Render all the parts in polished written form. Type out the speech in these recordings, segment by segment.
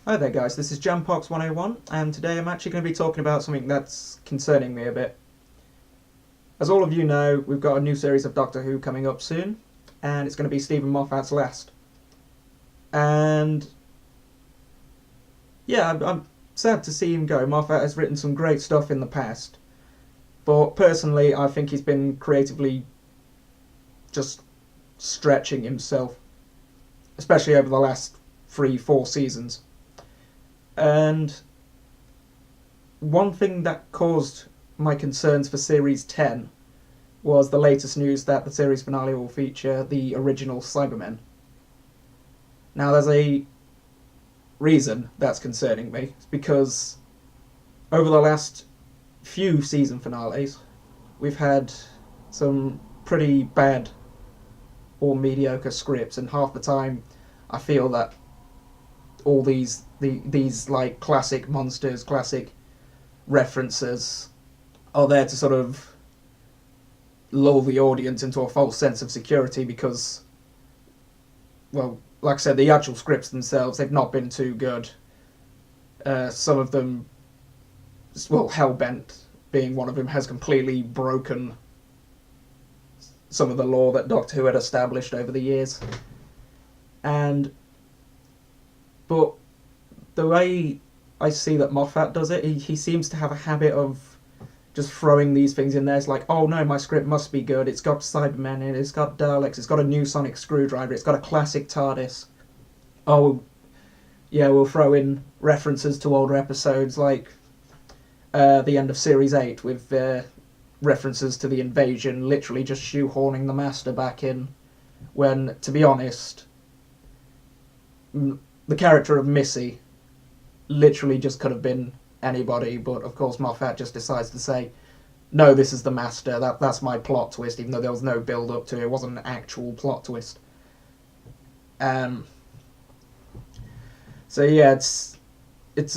Hi there guys, this is Jampox101 and today I'm actually going to be talking about something that's concerning me a bit. As all of you know, we've got a new series of Doctor Who coming up soon and it's going to be Stephen Moffat's last. And yeah, I'm sad to see him go. Moffat has written some great stuff in the past, but personally I think he's been creatively just stretching himself, especially over the last 3-4 seasons. And one thing that caused my concerns for Series 10 was the latest news that the series finale will feature the original Cybermen. Now, there's a reason that's concerning me. It's because over the last few season finales, we've had some pretty bad or mediocre scripts, and half the time I feel that all these like classic monsters, classic references are there to sort of lull the audience into a false sense of security because, well, like I said, the actual scripts themselves, they've not been too good. Some of them, well, Hellbent being one of them, has completely broken some of the lore that Doctor Who had established over the years. And, but the way I see that Moffat does it, he seems to have a habit of just throwing these things in there. It's like, oh no, my script must be good. It's got Cybermen in it, it's got Daleks, it's got a new sonic screwdriver, it's got a classic TARDIS. Oh, yeah, we'll throw in references to older episodes like the end of Series 8 with references to the invasion, literally just shoehorning the Master back in. When, to be honest, the character of Missy literally just could have been anybody, but of course Moffat just decides to say, no, this is the Master, that's my plot twist, even though there was no build up to it, it wasn't an actual plot twist. Um, so yeah, it's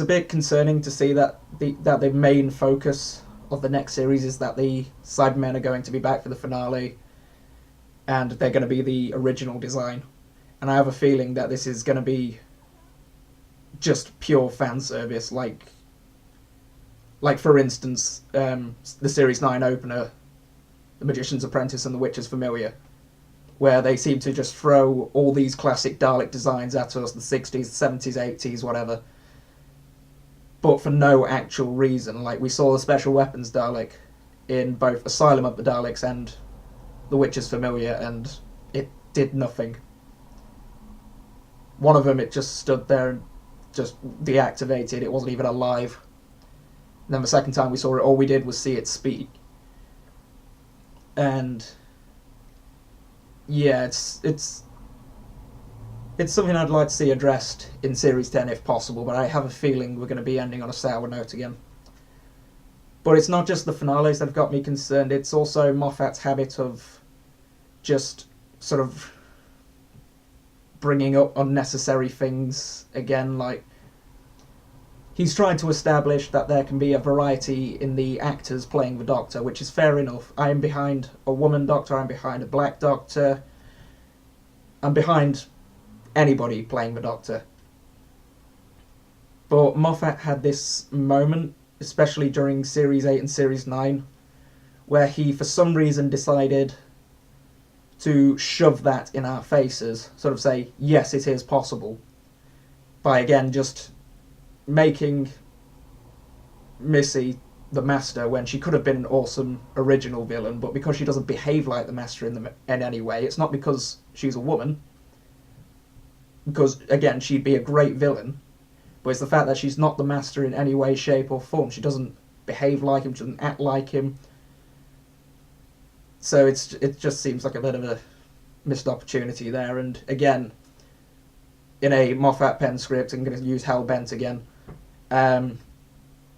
a bit concerning to see that the main focus of the next series is that the Cybermen are going to be back for the finale, and they're going to be the original design. And I have a feeling that this is going to be just pure fan service, like for instance, the Series 9 opener, The Magician's Apprentice and The Witcher's Familiar, where they seem to just throw all these classic Dalek designs at us, the 60s, 70s, 80s, whatever, but for no actual reason. Like, we saw the Special Weapons Dalek in both Asylum of the Daleks and The Witcher's Familiar, and it did nothing. One of them, it just stood there and just deactivated, it wasn't even alive. And then the second time we saw it, all we did was see it speak. And yeah, it's something I'd like to see addressed in Series 10 if possible, but I have a feeling we're going to be ending on a sour note again. But it's not just the finales that have got me concerned, it's also Moffat's habit of just sort of bringing up unnecessary things again, like he's trying to establish that there can be a variety in the actors playing the Doctor, which is fair enough. I am behind a woman Doctor, I'm behind a black Doctor, I'm behind anybody playing the Doctor. But Moffat had this moment, especially during Series 8 and Series 9, where he for some reason decided to shove that in our faces, sort of say, yes, it is possible, by again just making Missy the Master when she could have been an awesome original villain, but because she doesn't behave like the Master in any way, it's not because she's a woman, because again she'd be a great villain, but it's the fact that she's not the Master in any way, shape or form. She doesn't behave like him, she doesn't act like him. So it just seems like a bit of a missed opportunity there. And again, in a Moffat pen script, I'm going to use Hellbent again,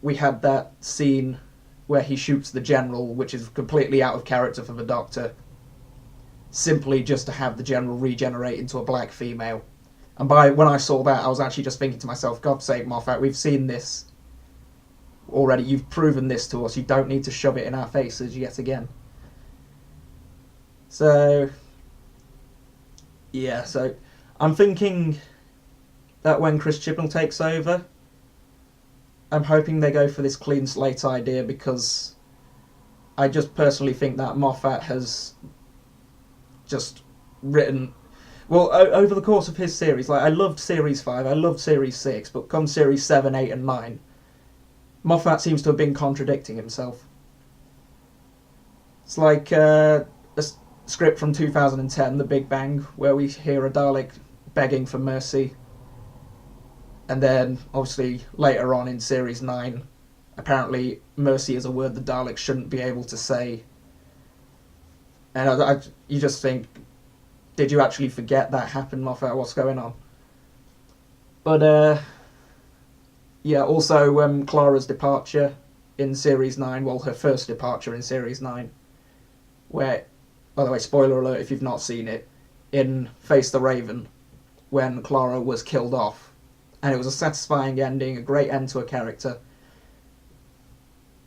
we had that scene where he shoots the General, which is completely out of character for the Doctor, simply just to have the General regenerate into a black female. And when I saw that, I was actually just thinking to myself, God's sake, Moffat, we've seen this already. You've proven this to us. You don't need to shove it in our faces yet again. So, yeah, so I'm thinking that when Chris Chibnall takes over, I'm hoping they go for this clean slate idea, because I just personally think that Moffat has just written... Well, over the course of his series, like, I loved Series 5, I loved Series 6, but come Series 7, 8 and 9, Moffat seems to have been contradicting himself. It's like a script from 2010, The Big Bang, where we hear a Dalek begging for mercy. And then, obviously, later on in Series 9, apparently mercy is a word the Daleks shouldn't be able to say. And you just think, did you actually forget that happened, Moffat? What's going on? But, yeah, also Clara's departure in Series 9, well, her first departure in Series 9, where, by the way, spoiler alert if you've not seen it, in Face the Raven, when Clara was killed off, and it was a satisfying ending, a great end to a character.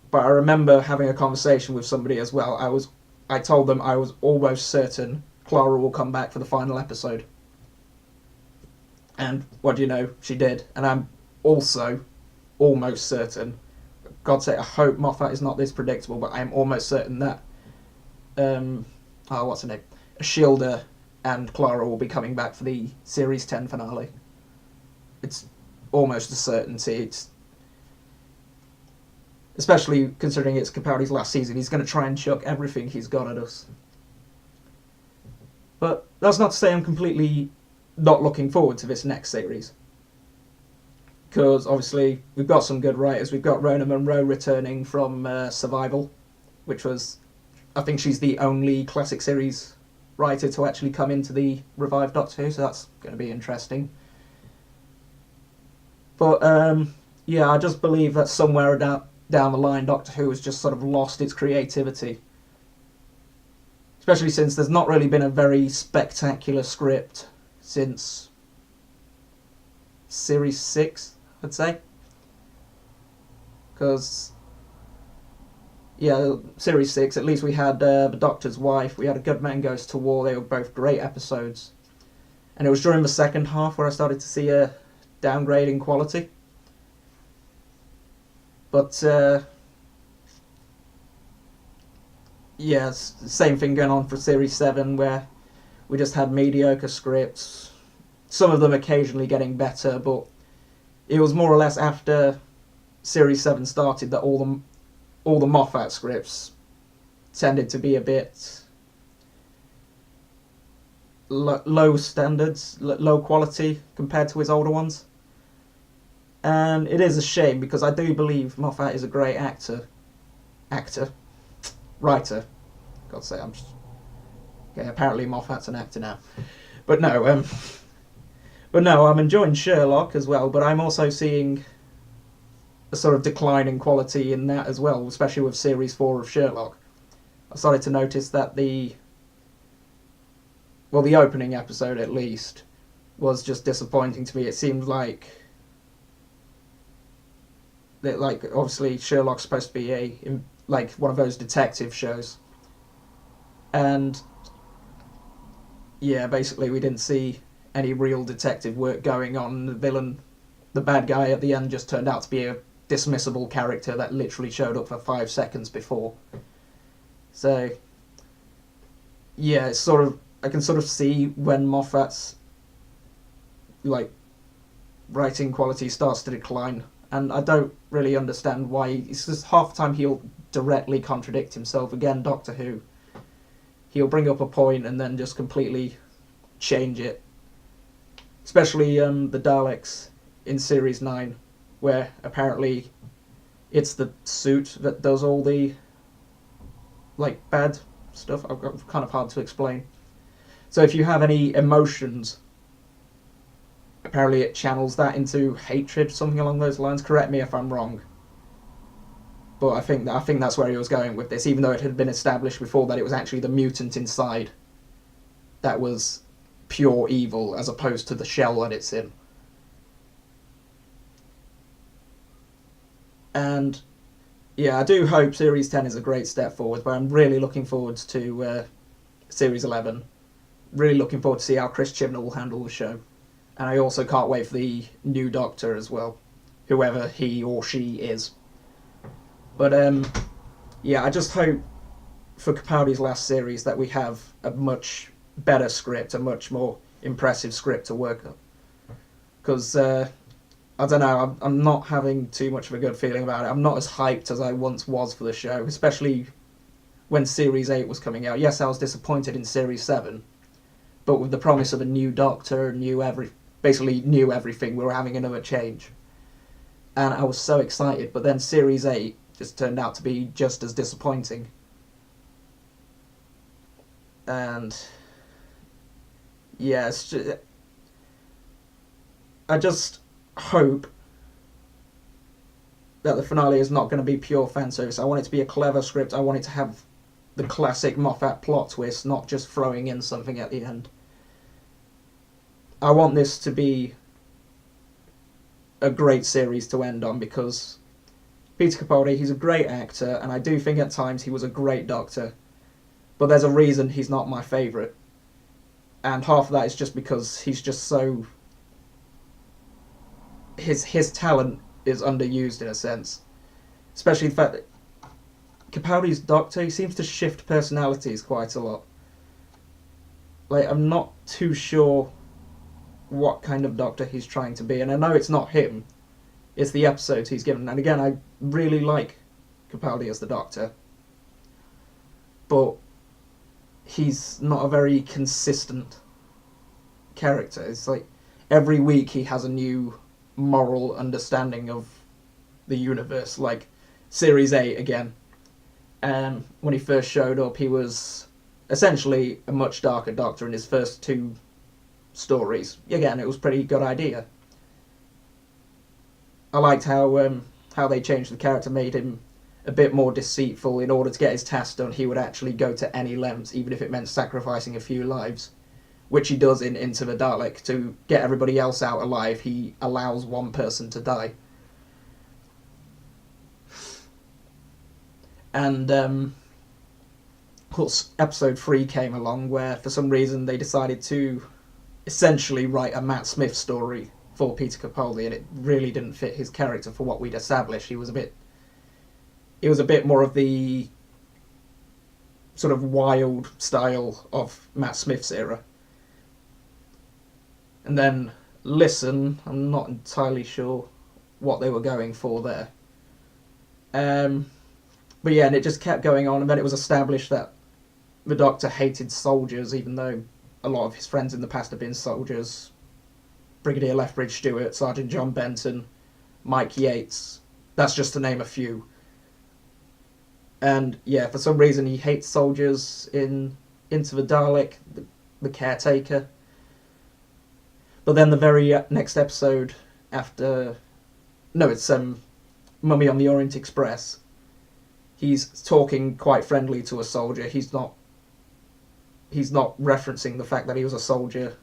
But I remember having a conversation with somebody as well. I told them I was almost certain Clara will come back for the final episode. And what do you know? She did. And I'm also almost certain, God's sake, I hope Moffat is not this predictable, but I'm almost certain that what's her name? Ashilda and Clara will be coming back for the Series 10 finale. It's almost a certainty. It's, especially considering it's Capaldi's last season, he's going to try and chuck everything he's got at us. But that's not to say I'm completely not looking forward to this next series. Because, obviously, we've got some good writers. We've got Rona Munro returning from Survival, which was... I think she's the only classic series writer to actually come into the revived Doctor Who, so that's going to be interesting. But, yeah, I just believe that somewhere down the line, Doctor Who has just sort of lost its creativity. Especially since there's not really been a very spectacular script since Series 6, I'd say. Because, yeah, Series 6, at least we had The Doctor's Wife, we had A Good Man Goes to War, they were both great episodes. And it was during the second half where I started to see a downgrade in quality. But, yeah, same thing going on for Series 7, where we just had mediocre scripts, some of them occasionally getting better, but it was more or less after Series 7 started that all the Moffat scripts tended to be a bit low standards, low quality compared to his older ones. And it is a shame, because I do believe Moffat is a great writer. God's sake, I'm just... Okay, apparently Moffat's an actor now. But no, I'm enjoying Sherlock as well, but I'm also seeing a sort of decline in quality in that as well, especially with Series 4 of Sherlock. I started to notice that the opening episode at least was just disappointing to me. It seemed like obviously Sherlock's supposed to be like one of those detective shows, and yeah, basically we didn't see any real detective work going on. The villain, the bad guy at the end, just turned out to be a dismissible character that literally showed up for 5 seconds before. So yeah, it's sort of, I can sort of see when Moffat's like writing quality starts to decline. And I don't really understand why. It's just half the time he'll directly contradict himself. Again, Doctor Who. He'll bring up a point and then just completely change it. Especially the Daleks in Series 9, where apparently it's the suit that does all the like bad stuff. Kind of hard to explain. So if you have any emotions, apparently it channels that into hatred, something along those lines. Correct me if I'm wrong. But I think that's where he was going with this, even though it had been established before that it was actually the mutant inside that was pure evil, as opposed to the shell that it's in. And yeah, I do hope Series 10 is a great step forward, but I'm really looking forward to Series 11. Really looking forward to see how Chris Chibnall will handle the show. And I also can't wait for the new Doctor as well, whoever he or she is. But yeah, I just hope for Capaldi's last series that we have a much better script, a much more impressive script to work on. Because, I don't know, I'm not having too much of a good feeling about it. I'm not as hyped as I once was for the show, especially when Series 8 was coming out. Yes, I was disappointed in Series 7, but with the promise of a new Doctor, basically knew everything, we were having another change. And I was so excited, but then Series 8 just turned out to be just as disappointing. And yeah, I just hope that the finale is not going to be pure fan service. I want it to be a clever script. I want it to have the classic Moffat plot twist, not just throwing in something at the end. I want this to be a great series to end on, because Peter Capaldi, he's a great actor, and I do think at times he was a great Doctor, but there's a reason he's not my favourite, and half of that is just because he's just so... His talent is underused in a sense, especially the fact that Capaldi's Doctor, he seems to shift personalities quite a lot. Like, I'm not too sure what kind of Doctor he's trying to be, and I know it's not him, it's the episodes he's given. And again, I really like Capaldi as the Doctor, but he's not a very consistent character. It's like every week he has a new moral understanding of the universe. Like Series 8 again, when he first showed up, he was essentially a much darker Doctor in his first two stories. Again, it was a pretty good idea. I liked how they changed the character, made him a bit more deceitful. In order to get his task done, he would actually go to any lengths, even if it meant sacrificing a few lives, which he does in Into the Dalek. To get everybody else out alive, he allows one person to die. And of course, episode 3 came along, where for some reason they decided to essentially write a Matt Smith story for Peter Capaldi, and it really didn't fit his character for what we'd established. He was a bit more of the sort of wild style of Matt Smith's era. And then Listen, I'm not entirely sure what they were going for there. But yeah, and it just kept going on, and then it was established that the Doctor hated soldiers, even though a lot of his friends in the past have been soldiers. Brigadier Lethbridge Stewart, Sergeant John Benton, Mike Yates, that's just to name a few. And yeah, for some reason he hates soldiers in Into the Dalek, the caretaker. But then the very next episode after... No, it's Mummy on the Orient Express. He's talking quite friendly to a soldier. He's not referencing the fact that he was a soldier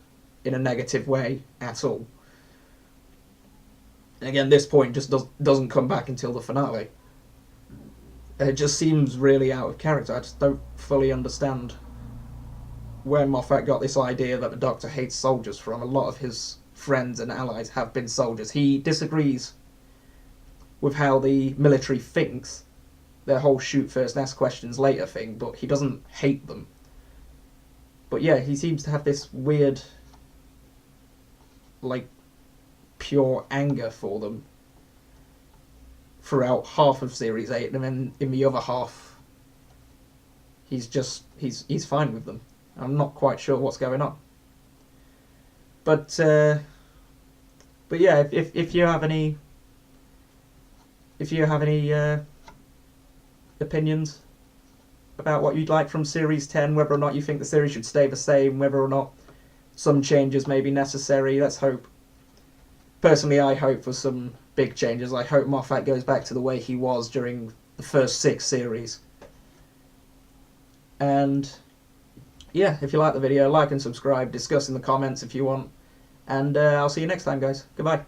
in a negative way at all. And again, this point just doesn't come back until the finale. It just seems really out of character. I just don't fully understand where Moffat got this idea that the Doctor hates soldiers from. A lot of his friends and allies have been soldiers. He disagrees with how the military thinks, their whole shoot first, ask questions later thing, but he doesn't hate them. But yeah, he seems to have this weird, like, pure anger for them throughout half of Series 8, and then in the other half, he's fine with them. I'm not quite sure what's going on. But yeah, if you have any opinions about what you'd like from Series 10, whether or not you think the series should stay the same, whether or not some changes may be necessary, let's hope. Personally, I hope for some big changes. I hope Moffat goes back to the way he was during the first 6 series. And yeah, if you like the video, like and subscribe, discuss in the comments if you want. And I'll see you next time, guys. Goodbye.